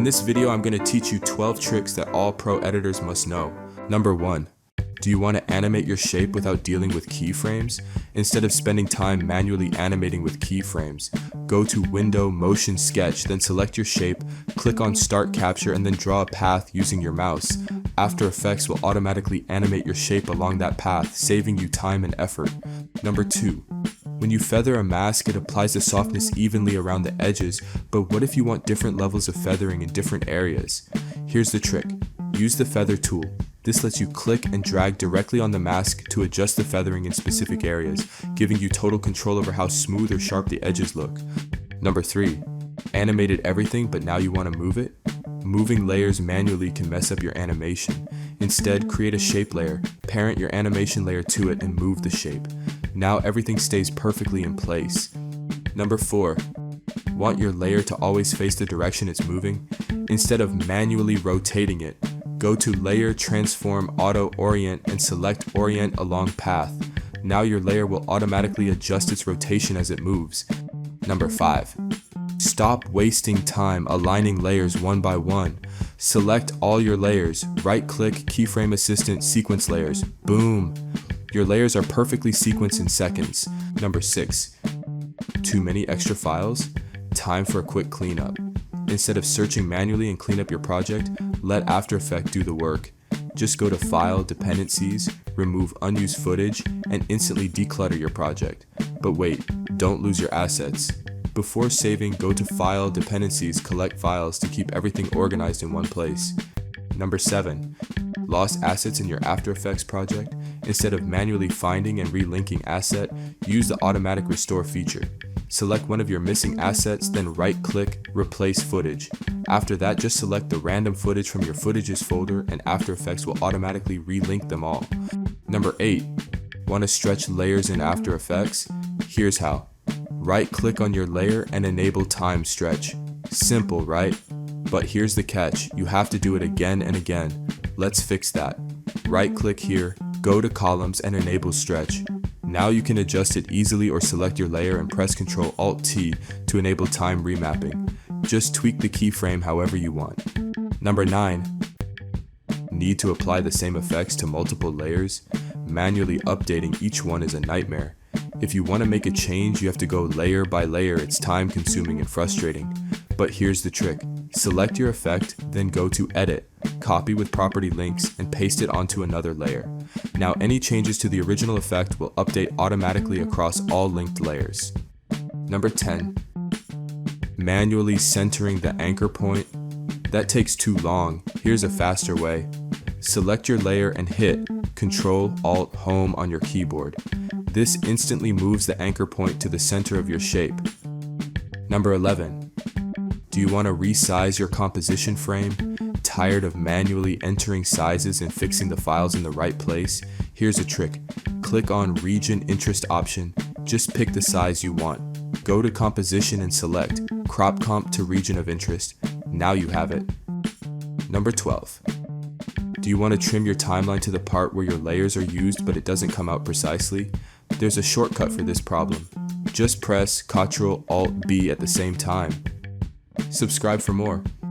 In this video, I'm going to teach you 12 tricks that all pro editors must know. Number 1. Do you want to animate your shape without dealing with keyframes? Instead of spending time manually animating with keyframes, go to Window, Motion, Sketch, then select your shape, click on Start Capture, and then draw a path using your mouse. After Effects will automatically animate your shape along that path, saving you time and effort. Number 2. When you feather a mask, it applies the softness evenly around the edges, but what if you want different levels of feathering in different areas? Here's the trick. Use the feather tool. This lets you click and drag directly on the mask to adjust the feathering in specific areas, giving you total control over how smooth or sharp the edges look. Number 3. Animated everything, but now you want to move it? Moving layers manually can mess up your animation. Instead, create a shape layer, parent your animation layer to it, and move the shape. Now everything stays perfectly in place. Number 4. Want your layer to always face the direction it's moving? Instead of manually rotating it, go to Layer, Transform, Auto Orient, and select Orient Along Path. Now your layer will automatically adjust its rotation as it moves. Number 5. Stop wasting time aligning layers one by one. Select all your layers, right-click, Keyframe Assistant, Sequence Layers. Boom! Your layers are perfectly sequenced in seconds. Number 6. Too many extra files? Time for a quick cleanup. Instead of searching manually and clean up your project, let After Effects do the work. Just go to File, Dependencies, remove unused footage, and instantly declutter your project. But wait, don't lose your assets. Before saving, go to File, Dependencies, Collect Files to keep everything organized in one place. Number 7. Lost assets in your After Effects project? Instead of manually finding and relinking asset, use the Automatic Restore feature. Select one of your missing assets, then right-click, Replace Footage. After that, just select the random footage from your Footages folder and After Effects will automatically relink them all. Number 8. Want to stretch layers in After Effects? Here's how. Right-click on your layer and enable Time Stretch. Simple, right? But here's the catch, you have to do it again and again. Let's fix that. Right-click here, go to Columns and enable Stretch. Now you can adjust it easily or select your layer and press Ctrl-Alt-T to enable time remapping. Just tweak the keyframe however you want. Number 9. Need to apply the same effects to multiple layers? Manually updating each one is a nightmare. If you want to make a change, you have to go layer by layer. It's time consuming and frustrating. But here's the trick. Select your effect, then go to Edit, copy with property links, and paste it onto another layer. Now any changes to the original effect will update automatically across all linked layers. Number 10. Manually centering the anchor point? That takes too long. Here's a faster way. Select your layer and hit Ctrl-Alt-Home on your keyboard. This instantly moves the anchor point to the center of your shape. Number 11. Do you want to resize your composition frame? Tired of manually entering sizes and fixing the files in the right place? Here's a trick. Click on Region Interest option. Just pick the size you want. Go to Composition and select Crop Comp to Region of Interest. Now you have it. Number 12. Do you want to trim your timeline to the part where your layers are used but it doesn't come out precisely? There's a shortcut for this problem. Just press Ctrl-Alt-B at the same time. Subscribe for more.